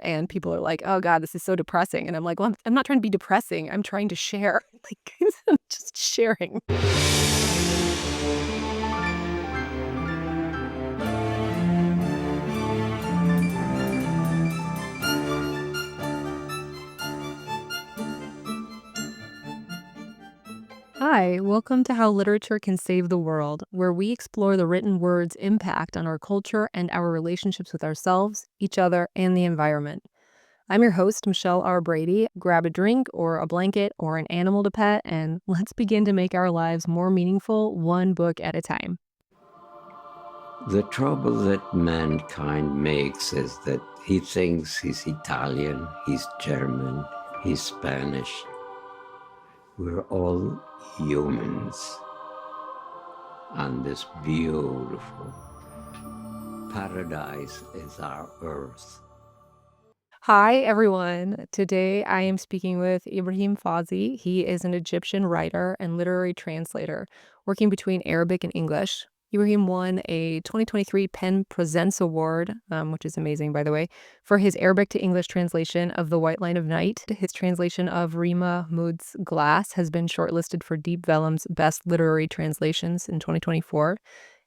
and people are like, oh God, this is so depressing. And I'm like, well, I'm not trying to be depressing. I'm trying to share, like just sharing. Hi, welcome to How Literature Can Save the World, where we explore the written word's impact on our culture and our relationships with ourselves, each other, and the environment. I'm your host, Michelle R. Brady. Grab a drink or a blanket or an animal to pet, and let's begin to make our lives more meaningful, one book at a time. The trouble that mankind makes is that he thinks he's Italian, he's German, he's Spanish. We're all humans on this beautiful paradise is our earth. Hi, everyone. Today I am speaking with Ibrahim Fawzy. He is an Egyptian writer and literary translator working between Arabic and English. Ibrahim won a 2023 Pen Presents Award, which is amazing, by the way, for his Arabic to English translation of The White Line of Night. His translation of Rema Hmoud's Glass has been shortlisted for Deep Vellum's Best Literary Translations in 2024.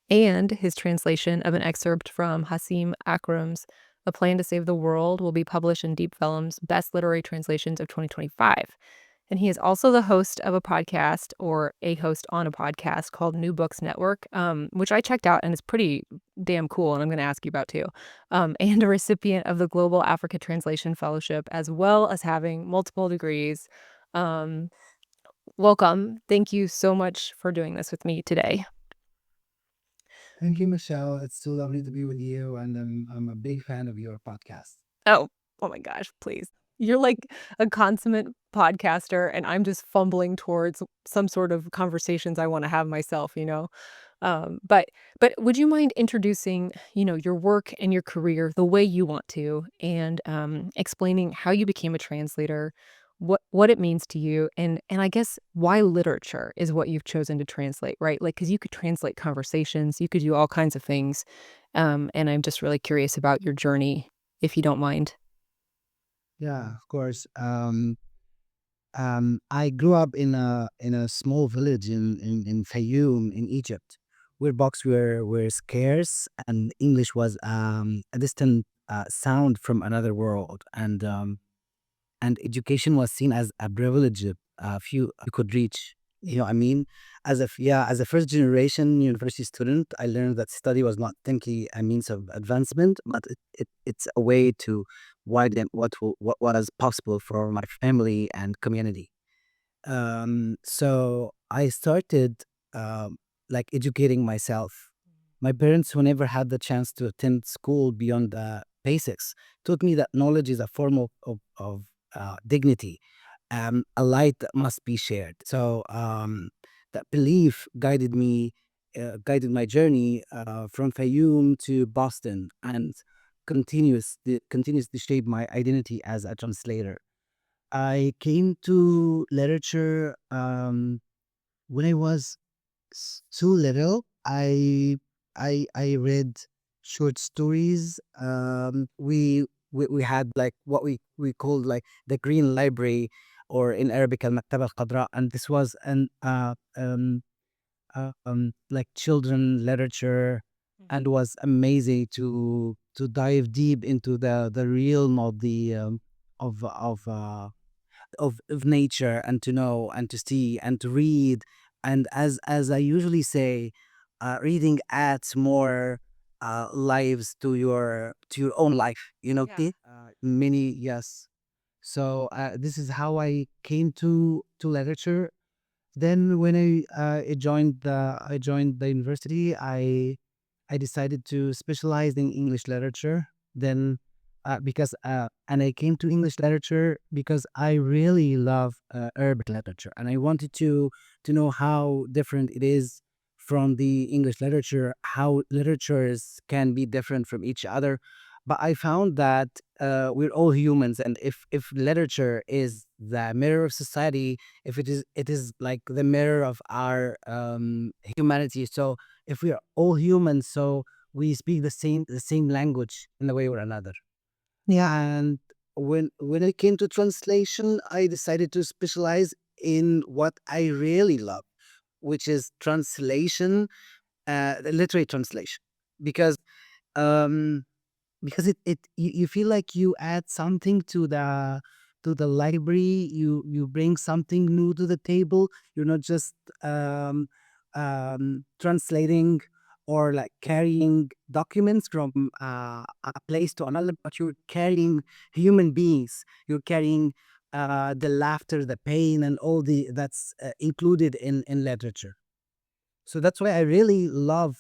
And his translation of an excerpt from Hasim Akram's A Plan to Save the World will be published in Deep Vellum's Best Literary Translations of 2025. And he is also the host of a podcast, or a host on a podcast called New Books Network, which I checked out and is pretty damn cool, and I'm going to ask you about too. And a recipient of the Global Africa Translation Fellowship, as well as having multiple degrees. Welcome. Thank you so much for doing this with me today. Thank you, Michelle. It's so lovely to be with you, and I'm a big fan of your podcast. Oh my gosh, please. You're like a consummate podcaster, and I'm just fumbling towards some sort of conversations I want to have myself, you know? But would you mind introducing, your work and your career the way you want to, and explaining how you became a translator, what it means to you, and I guess why literature is what you've chosen to translate, right? Like, because you could translate conversations, you could do all kinds of things, and I'm just really curious about your journey, if you don't mind. Yeah, of course. I grew up in a small village in Fayoum in Egypt, where books were scarce and English was a distant sound from another world, and education was seen as a privilege few could reach. You know what I mean? As a first generation university student, I learned that study was not simply a means of advancement, but it's a way to widen what was possible for my family and community. So I started like educating myself. My parents, who never had the chance to attend school beyond the basics, taught me that knowledge is a form of dignity, a light that must be shared. So that belief guided my journey from Fayoum to Boston, and continues to shape my identity as a translator. I came to literature when I was too little. I read short stories. We had like what we called like the Green Library, or in Arabic Al Maktaba Al Qadra, and this was an like children literature, and was amazing to dive deep into the realm of the of of uh, of nature, and to know and to see and to read. And as I usually say, reading adds more lives to your own life, Yeah. many, yes. So this is how I came to literature. Then when I joined the university, I decided to specialize in English literature. Then because and I came to English literature because I really love Arabic literature, and I wanted to know how different it is from the English literature, how literatures can be different from each other. But I found that we're all humans, and if literature is the mirror of society, if it is like the mirror of our humanity. So if we are all humans, so we speak the same language in a way or another. Yeah, and when I came to translation, I decided to specialize in what I really love, which is translation, literary translation, because um you feel like you add something to the library. You bring something new to the table. You're not just um translating or like carrying documents from a place to another, but you're carrying human beings. You're carrying the laughter, the pain, and all the that's included in literature. So that's why I really love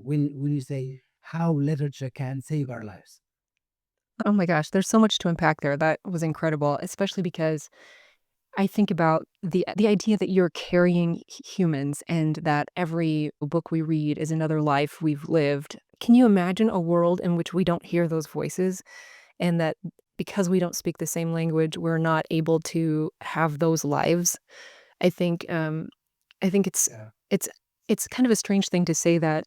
when you say how literature can save our lives. Oh my gosh, there's so much to unpack there. That was incredible, especially because I think about the idea that you're carrying humans and that every book we read is another life we've lived. Can you imagine a world in which we don't hear those voices and that because we don't speak the same language, we're not able to have those lives? I think I think Yeah. it's it's kind of a strange thing to say that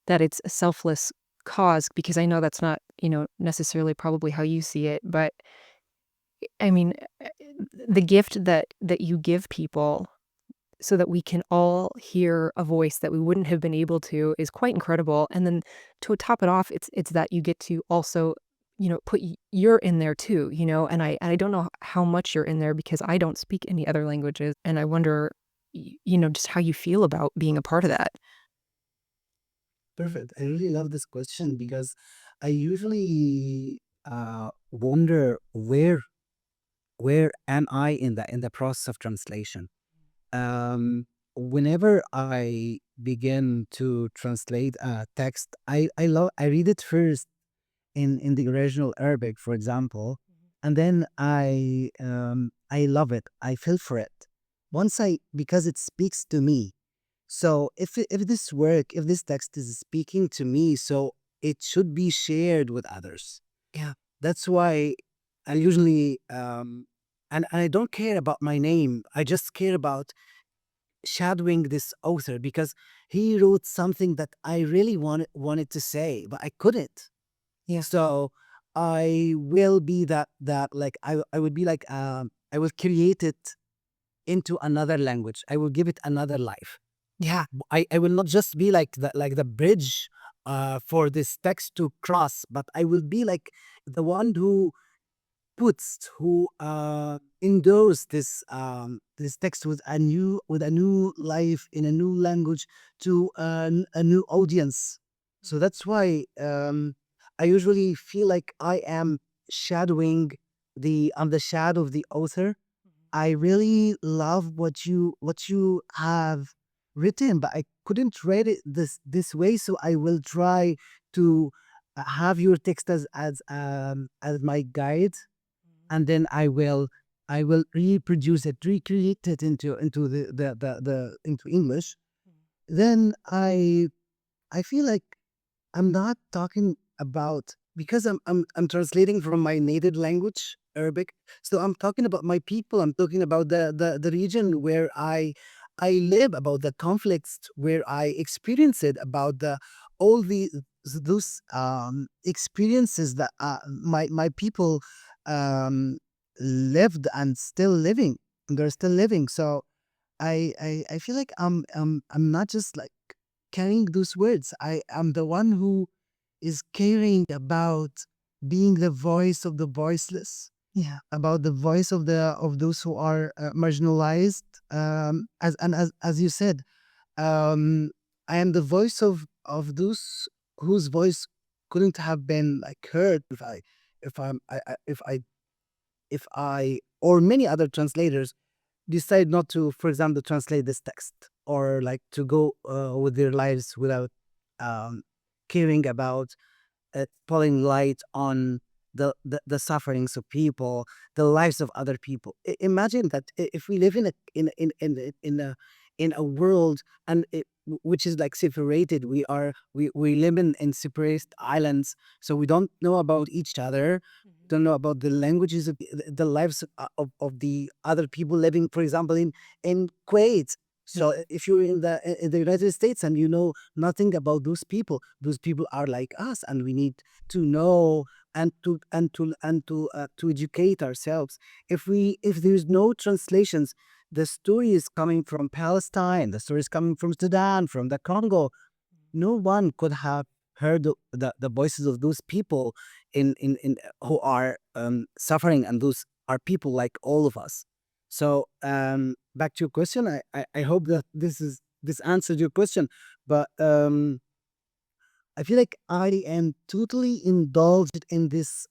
it's a selfless cause because I know that's not, necessarily probably how you see it, but I mean, the gift that you give people so that we can all hear a voice that we wouldn't have been able to is quite incredible, and then to top it off, it's that you get to also, put you're in there too, and I don't know how much you're in there because I don't speak any other languages, and I wonder, just how you feel about being a part of that. Perfect. I really love this question because I usually wonder where am I in the process of translation. Whenever I begin to translate a text, I read it first in the original Arabic, for example, and then I love it. I feel for it. Once I because it speaks to me. So if this work, if this text is speaking to me, so it should be shared with others. Yeah, that's why I usually and I don't care about my name. I just care about shadowing this author because he wrote something that I really wanted to say, but I couldn't. Yeah. So I will be that like I would be like I will create it into another language. I will give it another life. Yeah. I will not just be like the bridge for this text to cross, but I will be like the one who who endorse this text with a new life in a new language to a new audience. So that's why I usually feel like I am shadowing the shadow of the author. I really love what you have written, but I couldn't read it this way. So I will try to have your text as my guide, and then I will reproduce it, recreate it into the into English. Then I feel like I'm not talking about because I'm translating from my native language, Arabic. So I'm talking about my people. I'm talking about the region where I live, about the conflicts where I experience it, about the all the those experiences that my people um lived and still living. They're still living. So I feel like I'm not just like carrying those words. I am the one who is caring about being the voice of the voiceless. Yeah, about the voice of those who are marginalized. As you said, um, I am the voice of those whose voice couldn't have been like heard if I'm I if I or many other translators decide not to, for example, translate this text or like to go with their lives without um, caring about pulling light on the sufferings of people, the lives of other people. Imagine that if we live in a world and which is like separated, we live in separate islands, so we don't know about each other, don't know about the languages of the lives of the other people living, for example, in Kuwait. So if you're in the United States and you know nothing about those people are like us, and we need to know and to educate ourselves. If there's no translations, the story is coming from Palestine, the story is coming from Sudan, from the Congo. No one could have heard the voices of those people in who are suffering, and those are people like all of us. So back to your question, I hope that this answered your question. But I feel like I am totally indulged in this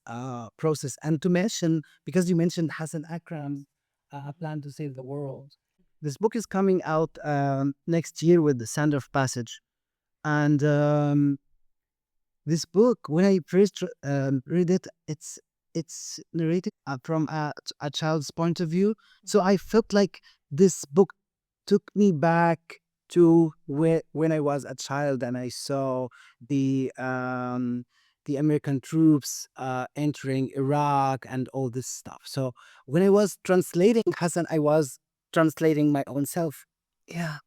process. And to mention, because you mentioned Hassan Akram's A Plan to Save the World, this book is coming out next year with the Sound of Passage. And this book, when I first read it, it's narrated from a child's point of view. So I felt like this book took me back to when I was a child, and I saw the American troops entering Iraq and all this stuff. So when I was translating Hassan, I was translating my own self. Yeah.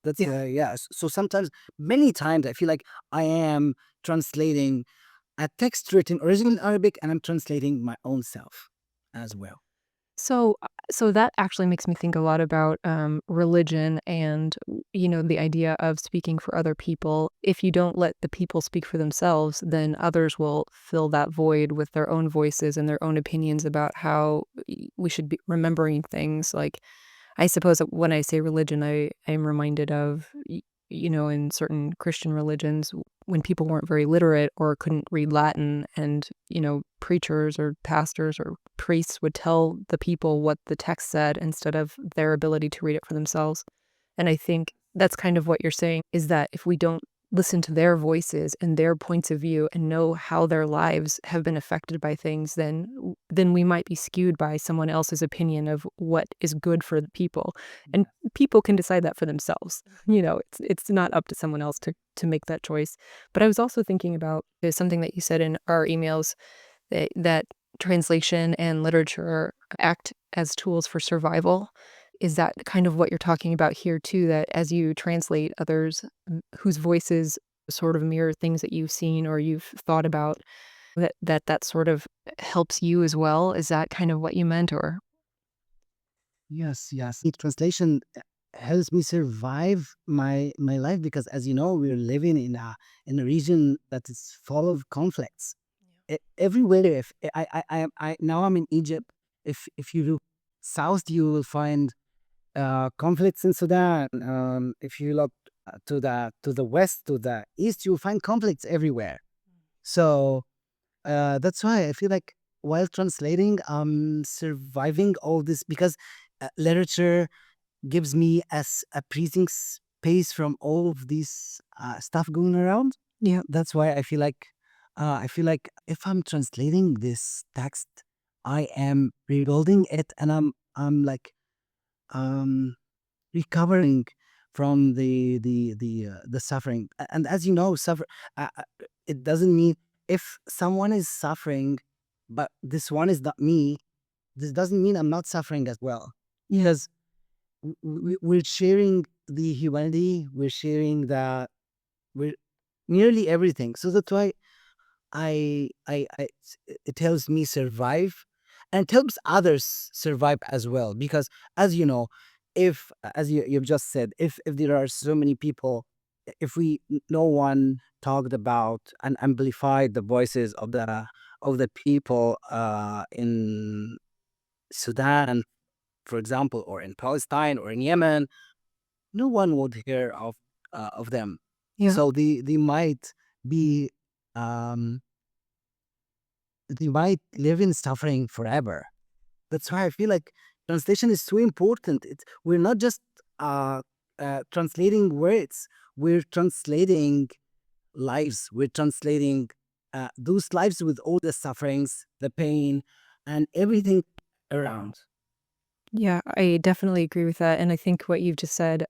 That's Yeah. yeah. So sometimes, many times, I feel like I am translating a text written originally in Arabic, and I'm translating my own self as well. So that actually makes me think a lot about religion and the idea of speaking for other people. If you don't let the people speak for themselves, then others will fill that void with their own voices and their own opinions about how we should be remembering things. Like, I suppose that when I say religion, I'm reminded of, in certain Christian religions, when people weren't very literate or couldn't read Latin, and, preachers or pastors or priests would tell the people what the text said instead of their ability to read it for themselves. And I think that's kind of what you're saying, is that if we don't listen to their voices and their points of view and know how their lives have been affected by things, then we might be skewed by someone else's opinion of what is good for the people. And people can decide that for themselves. It's not up to someone else to make that choice. But I was also thinking about something that you said in our emails, that translation and literature act as tools for survival. Is that kind of what you're talking about here too, that as you translate others whose voices sort of mirror things that you've seen or you've thought about, that sort of helps you as well? Is that kind of what you meant, or? Yes, yes. The translation helps me survive my life, because, as you know, we're living in a region that is full of conflicts. Everywhere. If I now I'm in Egypt. If you look south, you will find conflicts in Sudan. If you look to the west, to the east, you'll find conflicts everywhere. So that's why I feel like, while translating, I'm surviving all this, because literature gives me as a breathing space from all of this stuff going around. Yeah. That's why I feel like if I'm translating this text, I am rebuilding it, and I'm like um recovering from the suffering. And as you know, it doesn't mean, if someone is suffering, but this one is not me, this doesn't mean I'm not suffering as well. Yeah. Because we're sharing the humanity, we're sharing we're nearly everything. So that's why it helps me survive, and it helps others survive as well. Because, as you know, if, as you've just said, if there are so many people, if no one talked about and amplified the voices of the people in Sudan, for example, or in Palestine, or in Yemen, no one would hear of them. Yeah. So they might be um they might live in suffering forever. That's why I feel like translation is so important. We're not just translating words, we're translating lives. We're translating those lives with all the sufferings, the pain, and everything around. Yeah, I definitely agree with that, and I think what you've just said,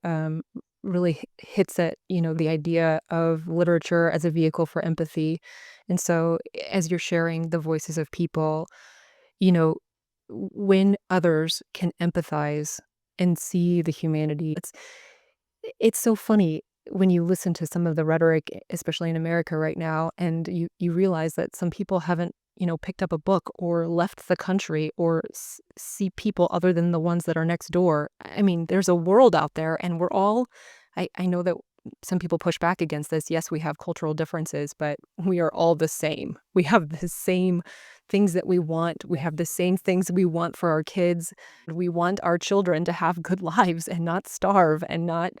really hits at, the idea of literature as a vehicle for empathy. And so, as you're sharing the voices of people, you know, when others can empathize and see the humanity. It's so funny when you listen to some of the rhetoric, especially in America right now, and you realize that some people haven't, picked up a book or left the country or see people other than the ones that are next door. I mean, there's a world out there, and we're all. I know that some people push back against this. Yes, we have cultural differences, but we are all the same. We have the same things that we want. We have the same things we want for our kids. We want our children to have good lives and not starve and not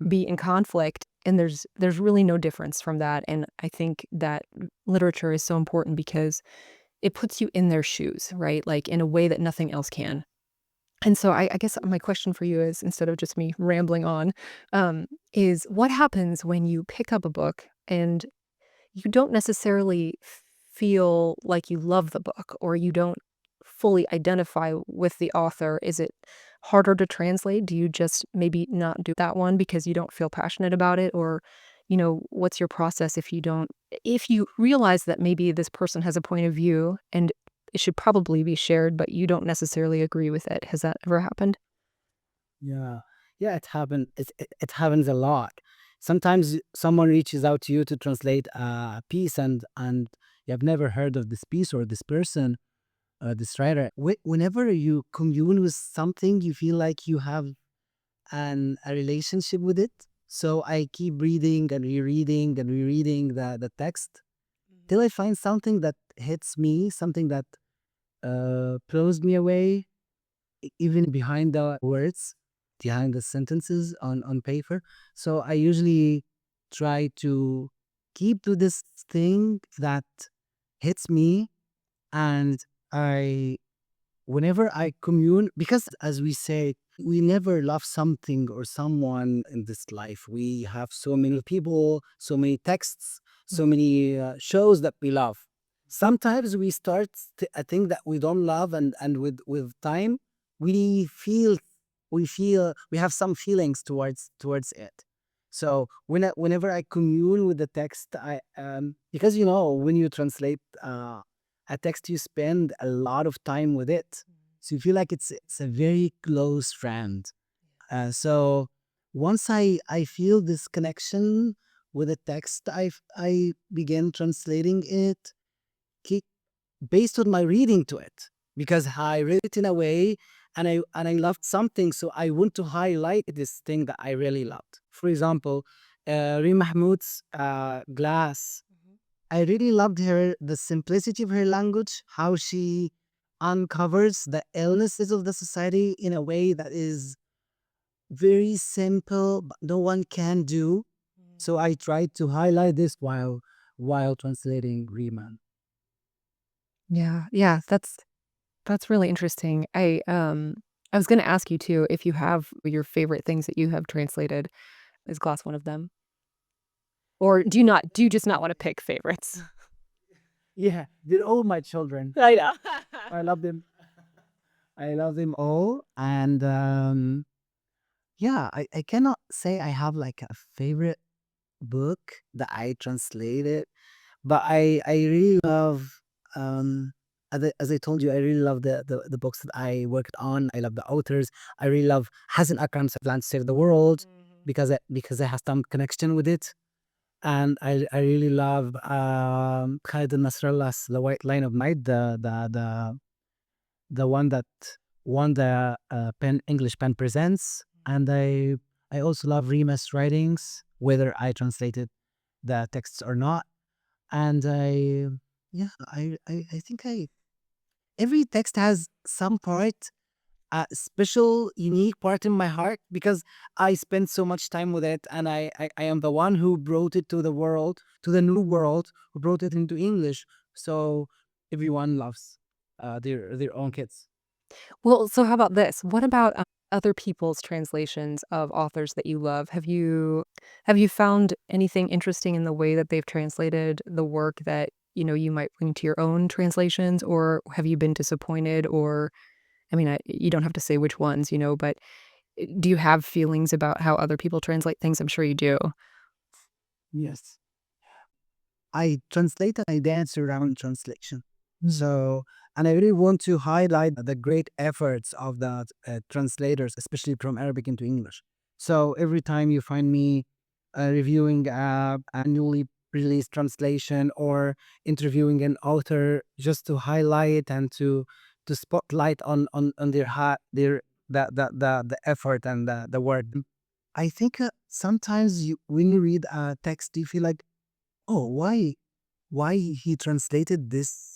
be in conflict. And there's really no difference from that. And I think that literature is so important because it puts you in their shoes, right? Like in a way that nothing else can. And so I guess my question for you is, instead of just me rambling on, is what happens when you pick up a book and you don't necessarily feel like you love the book or you don't fully identify with the author? Is it harder to translate? Do you just maybe not do that one because you don't feel passionate about it? Or, what's your process if you realize that maybe this person has a point of view and it should probably be shared, but you don't necessarily agree with it? Has that ever happened? Yeah, yeah, it happened. It happens a lot. Sometimes someone reaches out to you to translate a piece, and you have never heard of this piece or this person, this writer. Whenever you commune with something, you feel like you have a relationship with it. So I keep reading and rereading and rereading the text till I find something that hits me, something that blows me away, even behind the words, behind the sentences on paper. So I usually try to keep to this thing that hits me, and I whenever I commune, because as we say, we never love something or someone in this life. We have so many people, so many texts, so many shows that we love. Sometimes we start a thing that we don't love, and with time, we feel we have some feelings towards it. So whenever I commune with the text, I because when you translate a text, you spend a lot of time with it, so you feel like it's a very close friend. So once I feel this connection with the text, I begin translating it based on my reading to it, because I read it in a way, and I loved something, so I want to highlight this thing that I really loved. For example, Rema Hmoud's Glass. I really loved the simplicity of her language, how she uncovers the illnesses of the society in a way that is very simple, but no one can do. So I tried to highlight this while translating Riemann. Yeah, yeah, that's really interesting. I was gonna ask you too if you have your favorite things that you have translated. Is Glass one of them? Or do you just not wanna pick favorites? Yeah, they're all my children. I know. I love them. I love them all, and yeah, I cannot say I have like a favorite book that I translated, but I really love as I told you, I really love the books that I worked on. I love the authors. I really love Hassan Akram's Plan to Save the World, because I have some connection with it. And I really love Khalid Nasrallah's The White Line of Night, the one that won the Pen English Pen Presents. And I also love Rima's writings, whether I translated the texts or not. And yeah, I think every text has some part, a special, unique part in my heart, because I spent so much time with it, and I am the one who brought it to the world, to the new world, who brought it into English. So everyone loves their own kids. Well, so how about this? What about, other people's translations of authors that you love? Have you found anything interesting in the way that they've translated the work that, you might bring to your own translations? Or have you been disappointed? Or I mean, you don't have to say which ones, but do you have feelings about how other people translate things? I'm sure you do. Yes. I translate and I dance around translation. So And I really want to highlight the great efforts of the translators, especially from Arabic into English. So every time you find me reviewing a newly released translation or interviewing an author, just to highlight and to spotlight on their the effort and the work. I think sometimes when you read a text, you feel like, oh, why he translated this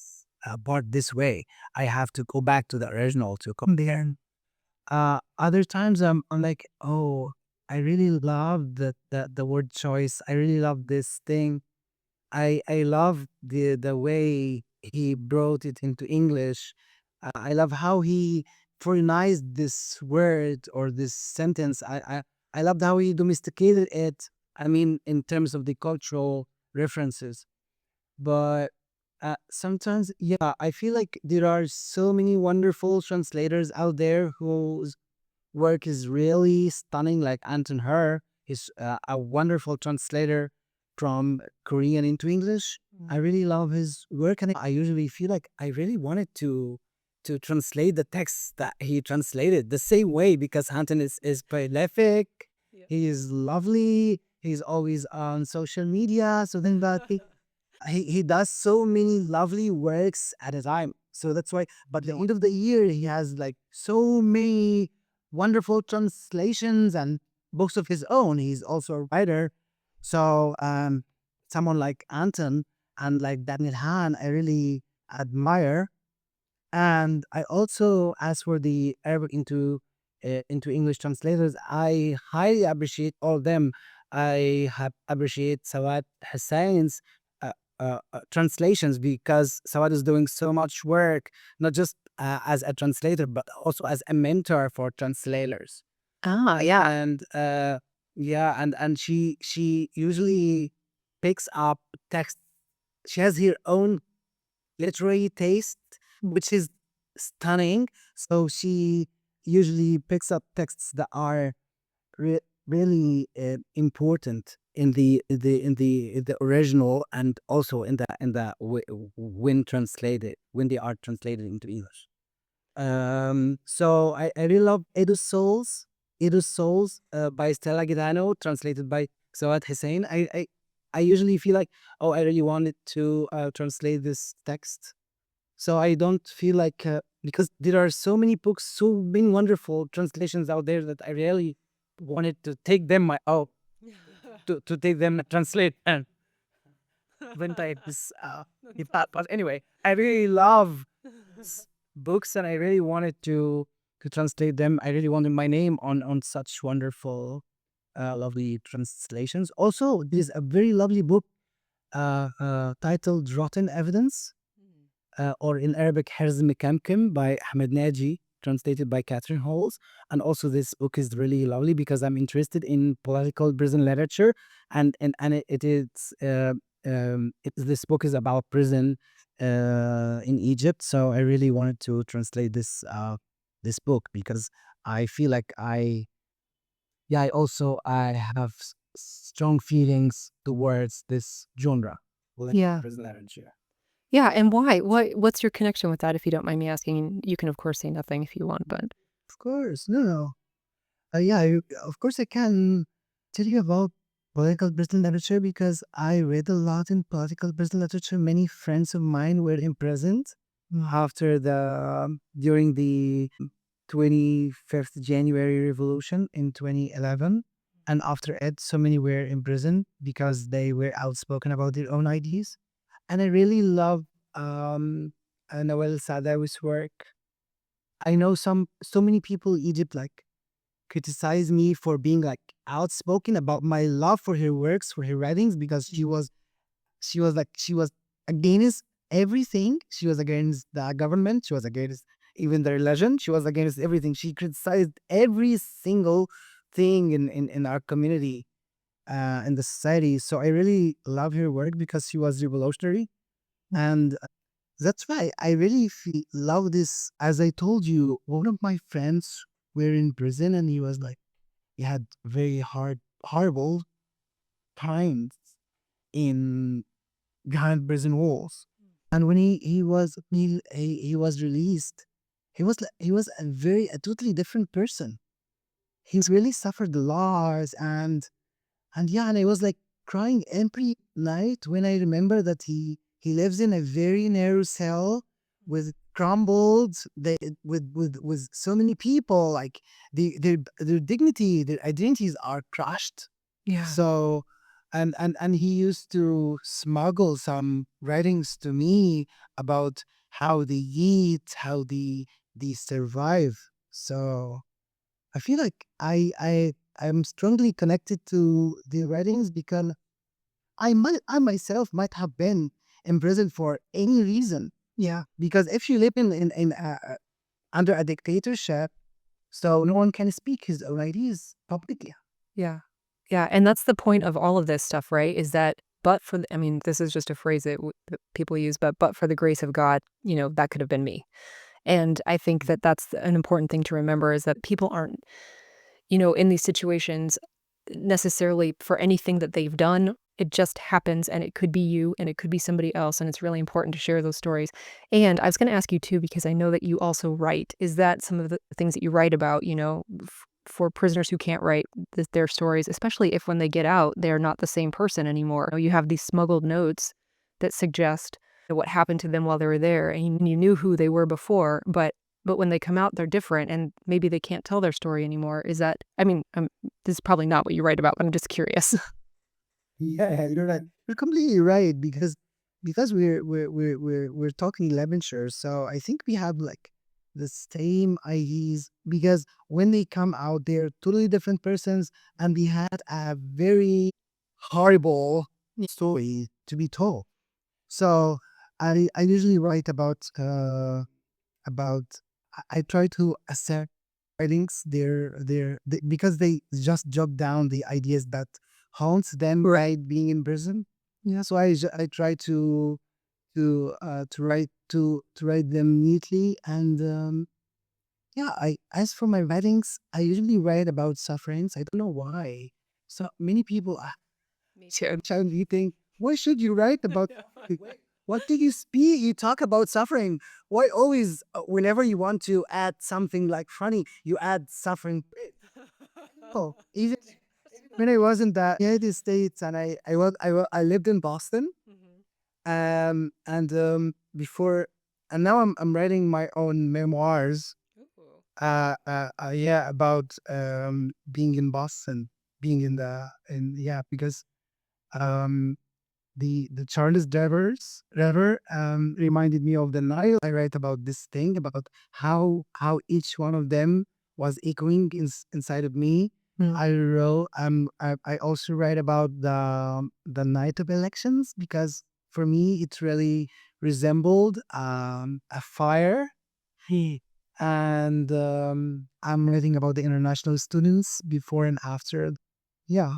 part this way? I have to go back to the original to compare. Other times I'm like, oh, I really love the word choice. I really love this thing. I love the way he brought it into English. I love how he foreignized this word or this sentence. I loved how he domesticated it. I mean, in terms of the cultural references. But sometimes, yeah, I feel like there are so many wonderful translators out there whose work is really stunning, like Anton Her is a wonderful translator from Korean into English. I really love his work, and I usually feel like I really wanted to translate the texts that he translated the same way because Anton is prolific. Yeah. He is lovely. He's always on social media. So then that he does so many lovely works at a time. So that's why, but the end of the year, he has like so many wonderful translations and books of his own. He's also a writer. So someone like Anton and like Daniel Hahn, I really admire. And I also, as for the Arabic into English translators, I highly appreciate all of them. I have appreciate Sawat Hussain's translations because Sawat is doing so much work, not just as a translator, but also as a mentor for translators. Ah, yeah. And yeah, and she usually picks up text. She has her own literary taste, which is stunning. So she usually picks up texts that are really important in the original and also when translated when they are translated into English. So I really love Edu Souls by Stella Guidano, translated by Sawat Hussein. I usually feel like, oh, I really wanted to translate this text. So I don't feel like, because there are so many books, so many wonderful translations out there that I really wanted to take them to take them and translate and when type this but anyway, I really love books and I really wanted to translate them. I really wanted my name on such wonderful lovely translations. Also, there's a very lovely book titled Rotten Evidence, or in Arabic, Herz Mekamkim by Ahmed Naji, translated by Catherine Halls. And also, this book is really lovely because I'm interested in political prison literature, and it is this book is about prison in Egypt. So I really wanted to translate this book because I feel like I also I have strong feelings towards this genre, political Yeah. prison literature. Yeah, and why? What's your connection with that, if you don't mind me asking? You can, of course, say nothing if you want, but Of course, no. Yeah, of course I can tell you about political prison literature because I read a lot in political prison literature. Many friends of mine were imprisoned after during the 25th January Revolution in 2011. And after it, so many were imprisoned because they were outspoken about their own ideas. And I really love um, Nawal Saadawi's work. I know so many people in Egypt like criticize me for being like outspoken about my love for her works, for her writings, because she was against everything. She was against the government. She was against even the religion. She was against everything. She criticized every single thing in our community, in the society. So I really love her work because she was revolutionary, and that's why I really love this. As I told you, one of my friends were in prison, and he was like he had very horrible times in behind prison walls. And when he was released, he was a totally different person. He's really suffered a lot, and yeah, and I was like crying every night when I remember that he lives in a very narrow cell with crumbled with so many people, like their dignity, their identities are crushed. Yeah. So and he used to smuggle some writings to me about how they eat, how they survive. So I feel like I'm strongly connected to the writings because I myself might have been imprisoned for any reason. Yeah. Because if you live in under a dictatorship, so no one can speak his own ideas publicly. Yeah. Yeah, and that's the point of all of this stuff, right? Is that but for the I mean, this is just a phrase that people use, but for the grace of God, that could have been me. And I think that that's an important thing to remember is that people aren't, in these situations necessarily for anything that they've done. It just happens and it could be you and it could be somebody else. And it's really important to share those stories. And I was going to ask you too, because I know that you also write. Is that some of the things that you write about, for prisoners who can't write their stories, especially if when they get out, they're not the same person anymore? You have these smuggled notes that suggest what happened to them while they were there. And you knew who they were before, but when they come out, they're different and maybe they can't tell their story anymore. Is that, I mean, this is probably not what you write about, but I'm just curious. Yeah, you're right. You're completely right because we're talking Lebanese, so I think we have like the same ideas because when they come out, they're totally different persons, and we had a very horrible story to be told. So I usually write about I try to assert writings because they just jot down the ideas that haunts them right being in prison. Yeah, so I try to write them neatly and yeah, I as for my writings I usually write about sufferings. I don't know why. So many people Me too. challenge you think, why should you write about what did you speak? You talk about suffering. Why always, whenever you want to add something like funny, you add suffering? Oh, even when I was in the United States and I lived in Boston, and before, and now I'm writing my own memoirs. Yeah, about being in Boston, being in yeah, because um the Charles River reminded me of the Nile. I write about this thing about how each one of them was echoing inside of me. Mm. I also write about the night of elections because for me it really resembled a fire. Hmm. And I'm writing about the international students before and after. Yeah,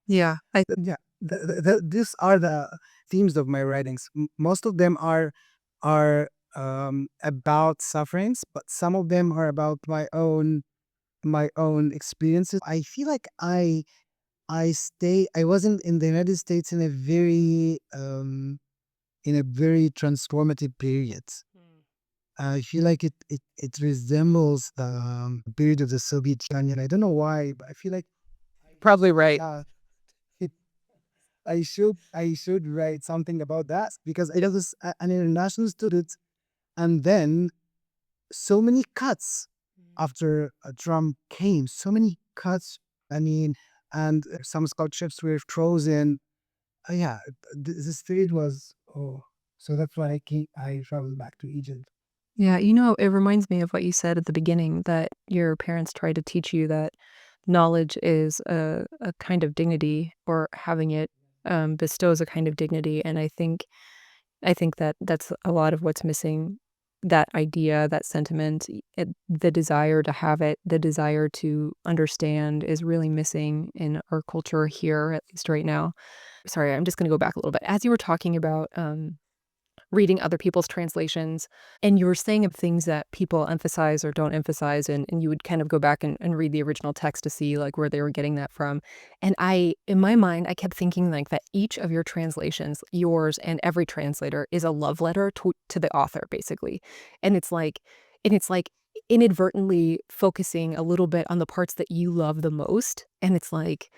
Yeah. yeah, these are the themes of my writings. Most of them are about sufferings, but some of them are about my own experiences. I feel like I wasn't in the United States in a very transformative period. I feel like it resembles the period of the Soviet Union. I don't know why, but I feel like Probably right. yeah, it I should write something about that because I was an international student, and then so many cuts after Trump came, so many cuts. I mean, and some scholarships were frozen. Yeah, the state was so that's why I traveled back to Egypt. Yeah, it reminds me of what you said at the beginning that your parents tried to teach you that knowledge is a kind of dignity or having it bestows a kind of dignity. And I think that that's a lot of what's missing. That idea, that sentiment, the desire to have it, the desire to understand is really missing in our culture here, at least right now. Sorry, I'm just going to go back a little bit. As you were talking about reading other people's translations, and you were saying of things that people emphasize or don't emphasize, and you would kind of go back and read the original text to see, like, where they were getting that from. And in my mind, I kept thinking, like, that each of your translations, yours and every translator, is a love letter to the author, basically. And it's like inadvertently focusing a little bit on the parts that you love the most, and it's like,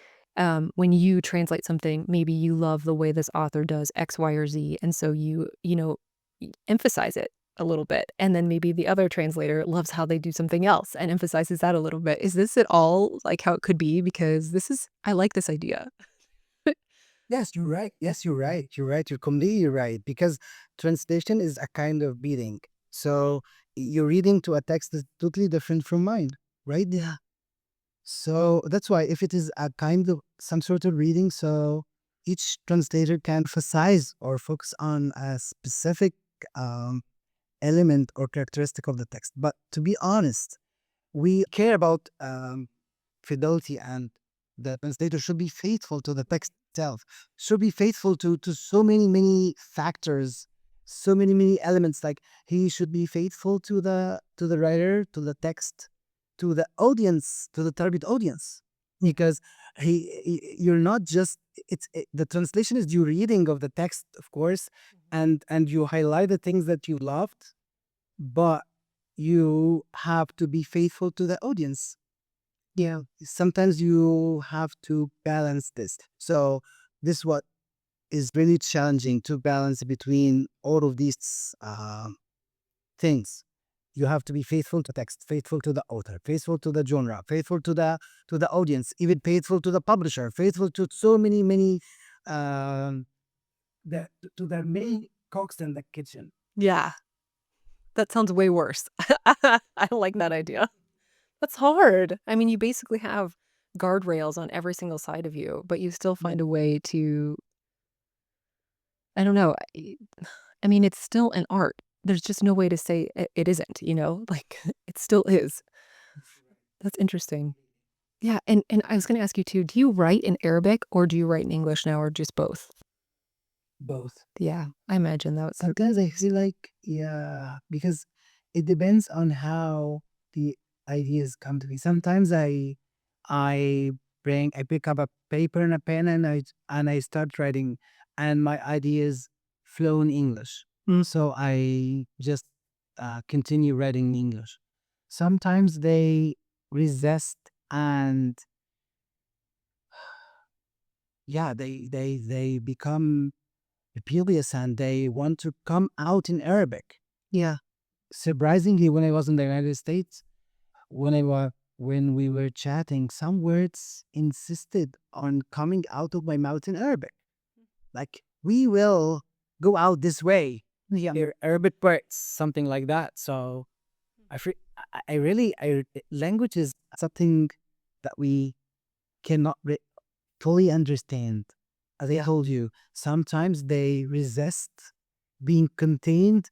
when you translate something, maybe you love the way this author does X, Y, or Z, and so emphasize it a little bit, and then maybe the other translator loves how they do something else and emphasizes that a little bit. Is this at all like how it could be? Because I like this idea. Yes, you're right. Yes, you're right. You're right. You're completely right. Because translation is a kind of reading. So you're reading to a text that's totally different from mine, right? Yeah. So that's why if it is a kind of some sort of reading, so each translator can emphasize or focus on a specific um, element or characteristic of the text. But to be honest, we care about fidelity, and the translator should be faithful to the text itself, should be faithful to so many factors, so many elements. Like he should be faithful to the writer, to the text, to the audience, to the target audience, because you're not just the translation is your reading of the text, of course, and you highlight the things that you loved, but you have to be faithful to the audience. Yeah, sometimes you have to balance this. So this what is really challenging, to balance between all of these things. You have to be faithful to text, faithful to the author, faithful to the genre, faithful to the audience, even faithful to the publisher, faithful to so many um to the main cooks in the kitchen. Yeah, that sounds way worse. I don't like that idea. That's hard. I mean, you basically have guardrails on every single side of you, but you still Yeah. find a way to, I don't know. I mean, it's still an art. There's just no way to say it isn't, you know? Like, it still is. That's interesting. Yeah, and I was gonna ask you too, do you write in Arabic or do you write in English now or just both? Both. Yeah, I imagine that was Sometimes I feel like, yeah, because it depends on how the ideas come to me. Sometimes I I pick up a paper and a pen, and I start writing, and my ideas flow in English. Mm. So I just continue writing in English. Sometimes they resist, and yeah, they become rebellious, and they want to come out in Arabic. Yeah. Surprisingly, when I was in the United States, when we were chatting, some words insisted on coming out of my mouth in Arabic. Like, we will go out this way. Yeah. Arabic words, something like that. So I really, language is something that we cannot fully understand. As I told you, sometimes they resist being contained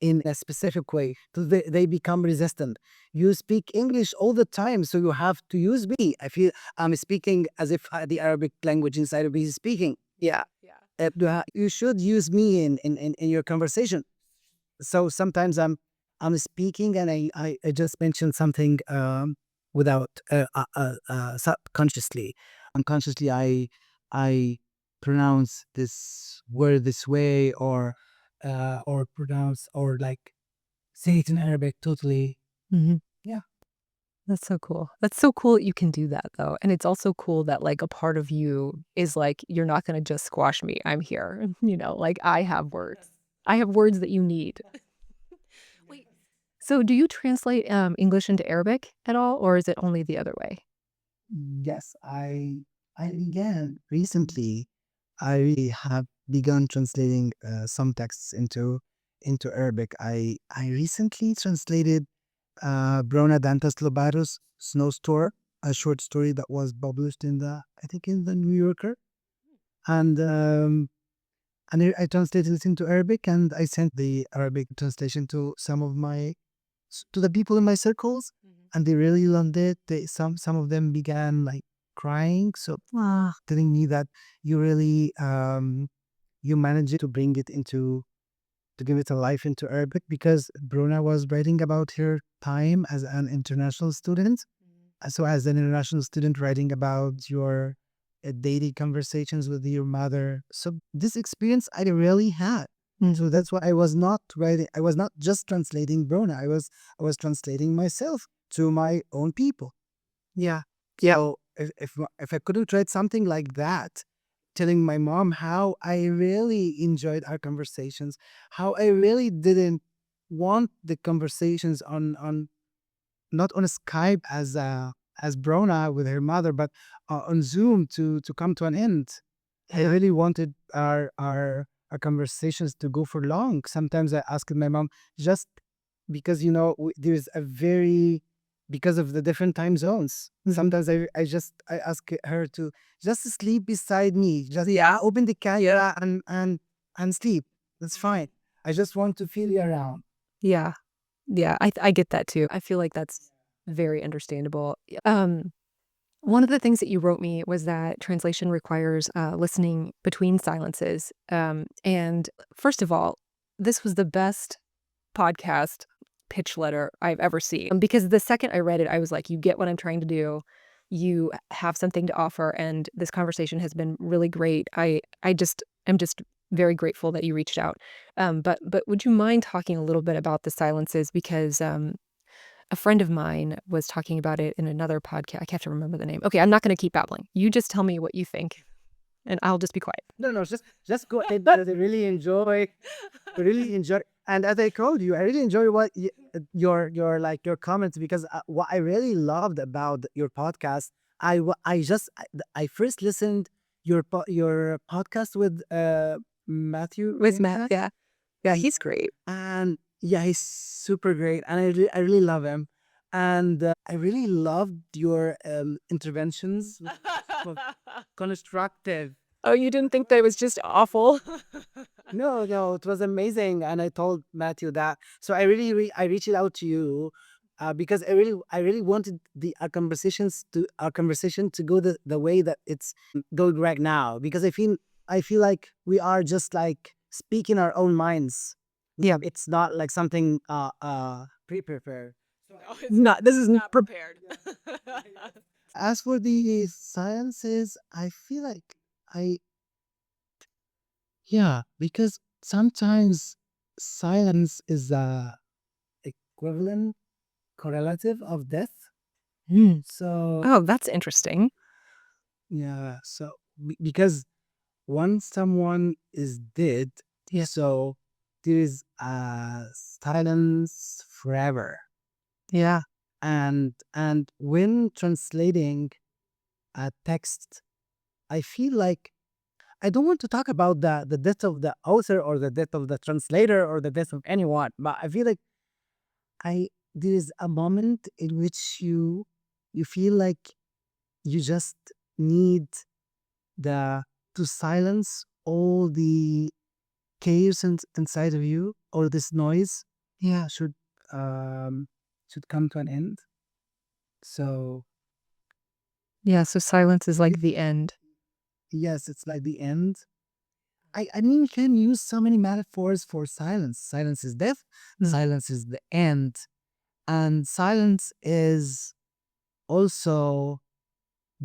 in a specific way. So they become resistant. You speak English all the time, so you have to use me. I feel I'm speaking as if the Arabic language inside of me is speaking. Yeah. Yeah. You should use me in your conversation. So sometimes I'm speaking, and I just mentioned something without subconsciously, unconsciously I pronounce this word this way, or pronounce, or like say it in Arabic totally. Mhm. Yeah. That's so cool. That's so cool that you can do that, though, and it's also cool that, like, a part of you is like, "You're not gonna just squash me, I'm here." Like, I have words. I have words that you need. Wait, so do you translate, English into Arabic at all, or is it only the other way? Yes, I began recently. I have begun translating some texts into Arabic. I recently translated Brona Dantas Lobatos' Snowstorm, a short story that was published in the, I think, in the New Yorker, and I translated it into Arabic, and I sent the Arabic translation to some of my to the people in my circles, Mhm. and they really loved it. Some of them began like crying, so telling me that you really you managed to bring it into give it a life into Arabic, because Bruna was writing about her time as an international student. So as an international student writing about your daily conversations with your mother. So this experience I really had. So that's why I was not writing. I was not just translating Bruna. I was translating myself to my own people. Yeah. Yeah. So if I couldn't write something like that, telling my mom how I really enjoyed our conversations, how I really didn't want the conversations on not on Skype as Brona with her mother, but on Zoom to come to an end. I really wanted our conversations to go for long. Sometimes I asked my mom, just because there's a very, because of the different time zones. Sometimes I ask her to just sleep beside me, just open the camera and sleep. That's fine. I just want to feel you around. Yeah. Yeah, I get that too. I feel like that's very understandable. Um, one of the things that you wrote me was that translation requires listening between silences. And first of all, this was the best podcast pitch letter I've ever seen. Because the second I read it, I was like, you get what I'm trying to do. You have something to offer, and this conversation has been really great. I just am just very grateful that you reached out. But would you mind talking a little bit about the silences? Because a friend of mine was talking about it in another podcast. I have to remember the name. Okay, I'm not going to keep babbling. You just tell me what you think, and I'll just be quiet. No, no, just go ahead, because I really enjoy, and as I told you, I really enjoy your like your comments, because what I really loved about your podcast, I first listened your podcast with Matthew With Matt, Wijhat, yeah, yeah, he's great. and yeah, he's super great, and I really love him, and I really loved your interventions, constructive. Oh, you didn't think that it was just awful? No, no, it was amazing, and I told Matthew that. So I reached out to you, because I really wanted our conversation to go the way that it's going right now, because I feel like we are just like speaking our own minds. Yeah, It's not like something pre-prepared. no, it's not. This is not prepared. As for the sciences, I feel like I yeah, because sometimes silence is a equivalent correlative of death. Hmm. So Oh, that's interesting. yeah, so because once someone is dead, Yeah, so there is a silence forever. yeah, And when translating a text, I feel like I don't want to talk about the death of the author or the death of the translator or the death of anyone, but I feel like I there is a moment in which you feel like you just need the to silence all the chaos inside of you, all this noise yeah, um should come to an end. So yeah. So silence is like the end. yes, it's like the end. I mean, you can use so many metaphors for silence. Silence is death, silence is the end, and silence is also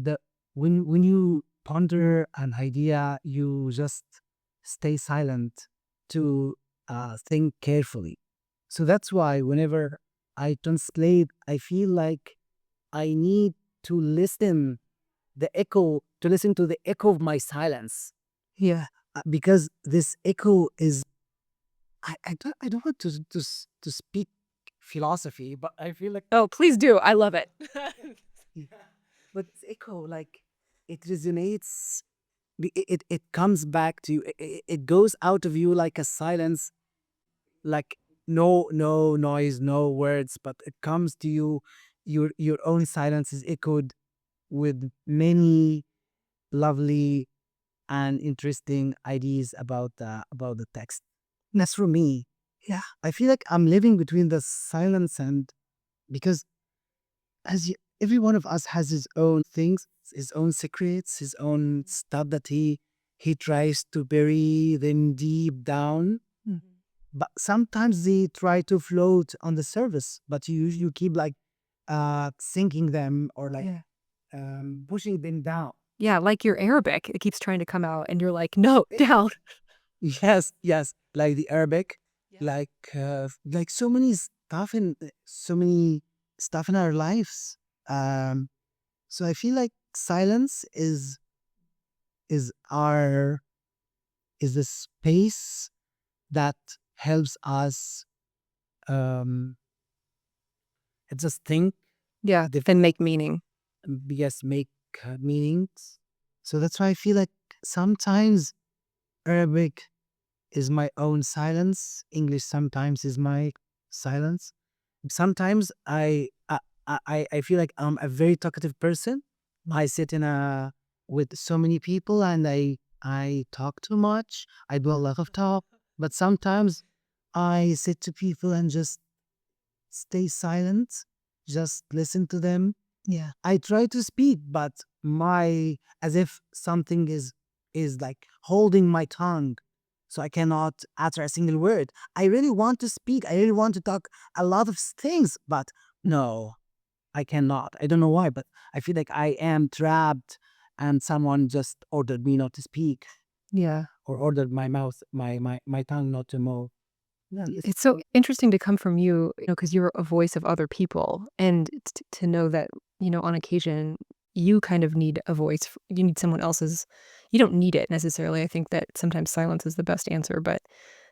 the when you ponder an idea, you just stay silent to think carefully. So that's why whenever I translate, I feel like I need to listen to the echo of my silence, Yeah. because this echo is I don't want to speak philosophy, but I feel like Oh, please do. I love it. yeah. But this echo, like, it resonates. It comes back to you. It goes out of you like a silence, like no noise, no words, but it comes to you. Your own silence is echoed with many lovely and interesting ideas about the text. And that's for me. Yeah, I feel like I'm living between the silence and, because every one of us has his own things, his own secrets, his own stuff that he tries to bury them deep down. Mm. but sometimes they try to float on the surface, but you keep like sinking them or like pushing them down. Yeah, like your Arabic, it keeps trying to come out and you're like, "No, down." Yes, yes, like the Arabic, Yeah. like so many stuff in our lives. Um, so I feel like silence is our is the space that helps us um just think, Yeah, then make meaning. yes, make meanings. So that's why I feel like sometimes Arabic is my own silence. English sometimes is my silence. Sometimes I feel like I'm a very talkative person. I sit in a with so many people and I talk too much. I do a lot of talk, but sometimes I sit to people and just stay silent, just listen to them. Yeah. I try to speak, but my as if something is like holding my tongue, so I cannot utter a single word. I really want to speak. I really want to talk a lot of things, but no, I cannot. I don't know why, but I feel like I am trapped, and someone just ordered me not to speak Yeah. or ordered my mouth, my tongue not to move. Yeah, It's so interesting to come from you, because you're a voice of other people, and to know that, on occasion, you kind of need a voice. You need someone else's. You don't need it necessarily. I think that sometimes silence is the best answer, but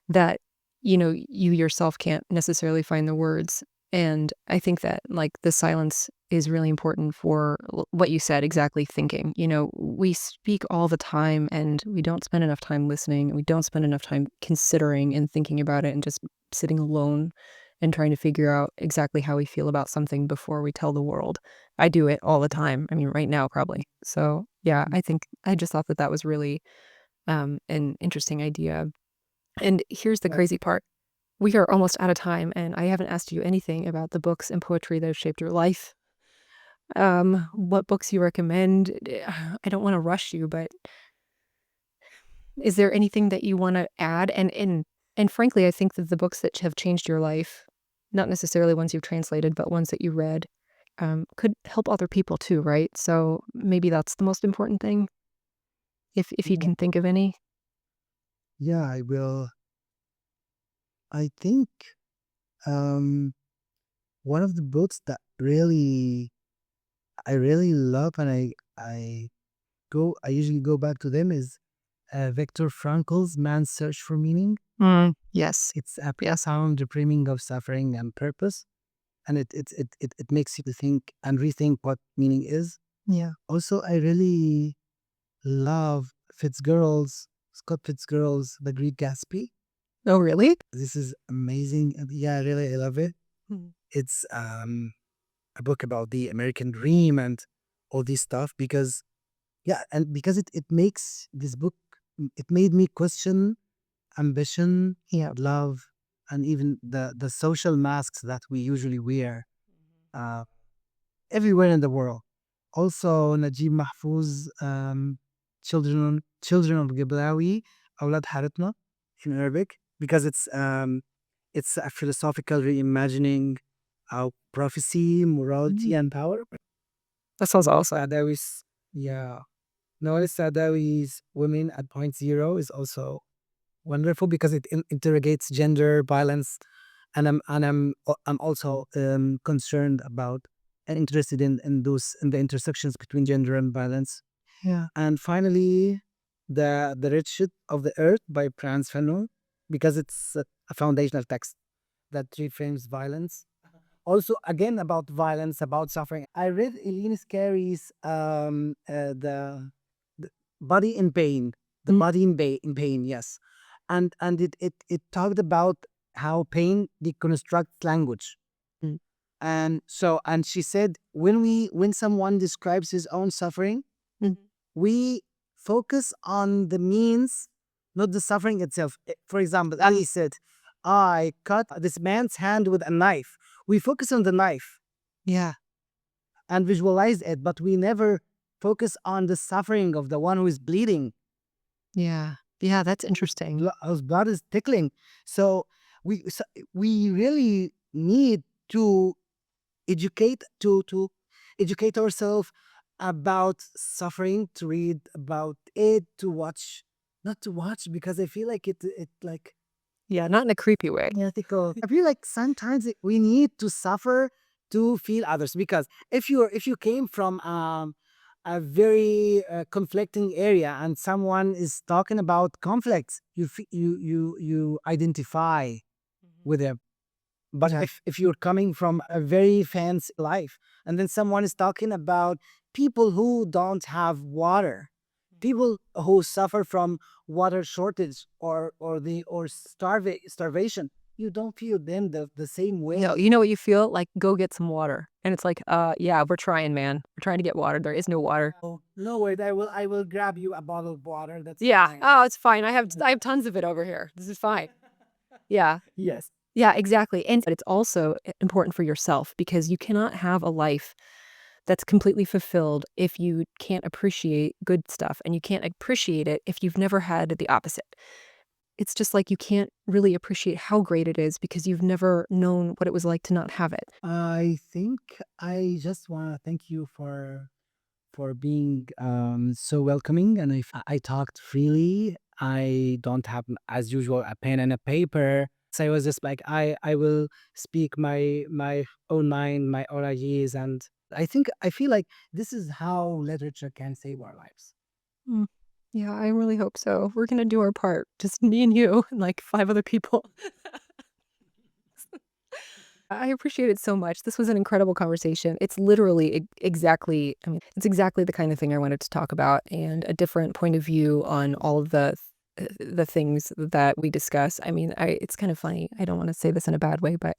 that, you yourself can't necessarily find the words. And I think that, like, the silence is really important for what you said, exactly thinking. We speak all the time and we don't spend enough time listening. We don't spend enough time considering and thinking about it and just sitting alone and trying to figure out exactly how we feel about something before we tell the world. I do it all the time. I mean, right now, probably. So, yeah, I just thought that that was really an interesting idea. And here's the crazy part. We are almost out of time, and I haven't asked you anything about the books and poetry that have shaped your life. What books you recommend? I don't wanna rush you, but is there anything that you wanna add? And frankly, I think that the books that have changed your life, not necessarily ones you've translated, but ones that you read, could help other people too, right? So maybe that's the most important thing, if you yeah, can think of any? yeah, I will. I think um one of the books that I really love and I usually go back to them is Viktor Frankl's Man's Search for Meaning. Yes. It's a Yes. profound reframing of suffering and purpose, and it makes you to think and rethink what meaning is. Yeah. Also, I really love Scott Fitzgerald's The Great Gatsby. Oh, really? This is amazing. Yeah, really, I love it. Mm. It's a book about the American dream and all this stuff because yeah, and because it makes this book it made me question ambition, Yeah. love, and even the social masks that we usually wear uh, everywhere in the world. Also, Najib Mahfouz, Children of Giblawi, أولاد حارتنا in Arabic, because it's a philosophical reimagining of prophecy, morality, and power. That sounds awesome. Sadawi's, yeah. Noel Sadawi's Women at Point Zero is also wonderful because it interrogates gender violence, and I'm also concerned about and interested in the intersections between gender and violence. Yeah. And finally, the Richard of the Earth by Franz Fanon, because it's a foundational text that reframes violence. Also, again about violence, about suffering. I read Eileen Scary's the Body in Pain, the Mm. Body in Pain, yes, and it talked about how pain deconstructs language, Mm. and she said when someone describes his own suffering, Mhm. we focus on the means, not the suffering itself. For example, Ali said, I cut this man's hand with a knife. We focus on the knife Yeah. and visualize it, but we never focus on the suffering of the one who is bleeding, Yeah. Yeah, that's interesting. whose blood is tickling. So we really need to educate ourselves about suffering, to read about it, to watch, not to watch, because I feel like it like Yeah, not in a creepy way. ethical. I feel like sometimes we need to suffer to feel others, because if you came from a very conflicting area and someone is talking about conflicts, you identify with them. But Yeah. if you're coming from a very fancy life, and then someone is talking about people who don't have water, people who suffer from water shortage or starvation, you don't feel them the same way. No, you know what you feel? Like, go get some water. And it's like, yeah, we're trying, man. We're trying to get water. There is no water. Oh, no way, I will grab you a bottle of water. That's Yeah. fine. Oh, it's fine. I have tons of it over here. This is fine. Yeah. Yes. Yeah, exactly. And but it's also important for yourself because you cannot have a life that's completely fulfilled if you can't appreciate good stuff, and you can't appreciate it if you've never had the opposite. It's just like you can't really appreciate how great it is because you've never known what it was like to not have it. I think I just want to thank you for being so welcoming. And if I talked freely, I don't have, as usual, a pen and a paper. So I was just like, I will speak my own mind, my own ideas. And I feel like this is how literature can save our lives. Mm. Yeah, I really hope so. We're gonna do our part. Just me and you and like 5 other people. I appreciate it so much. This was an incredible conversation. It's literally exactly, I mean, it's exactly the kind of thing I wanted to talk about and a different point of view on all of the things that we discuss. I mean, it's kind of funny. I don't want to say this in a bad way, but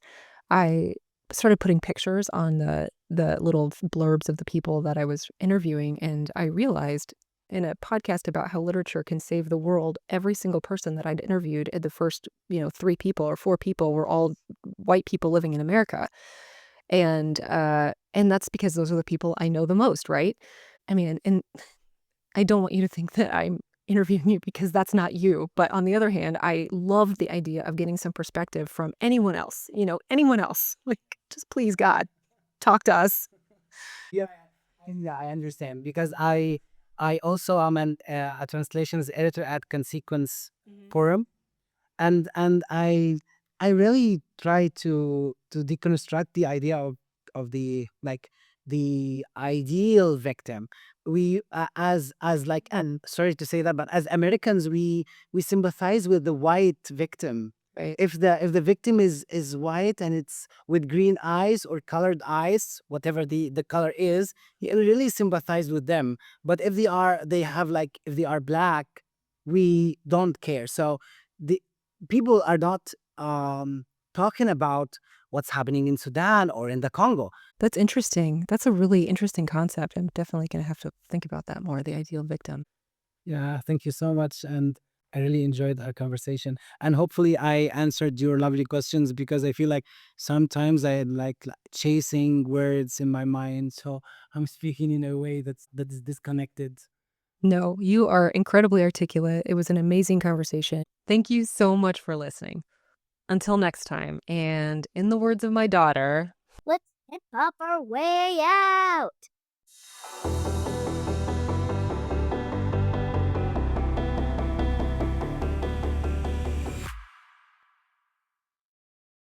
I started putting pictures on the little blurbs of the people that I was interviewing, and I realized in a podcast about how literature can save the world, every single person that I'd interviewed at the first, 3 people or 4 people were all white people living in America. And that's because those are the people I know the most, right? I mean, and I don't want you to think that I'm interviewing you because that's not you. But on the other hand, I love the idea of getting some perspective from anyone else, anyone else. Like, just please, God, talk to us. Yeah, yeah, I understand, because I also am a translations editor at Consequence Forum, and I really try to deconstruct the idea of the, like, the ideal victim. We as like, and sorry to say that, but as Americans, we sympathize with the white victim. Right. If the victim is white and it's with green eyes or colored eyes, whatever the color is, you really sympathize with them. But if they are black, we don't care. So the people are not talking about what's happening in Sudan or in the Congo. That's interesting. That's a really interesting concept. I'm definitely going to have to think about that more, the ideal victim. Yeah, thank you so much. And I really enjoyed our conversation. And hopefully I answered your lovely questions, because I feel like sometimes I like chasing words in my mind. So I'm speaking in a way that is disconnected. No, you are incredibly articulate. It was an amazing conversation. Thank you so much for listening. Until next time, and in the words of my daughter, Let's hip hop our way out.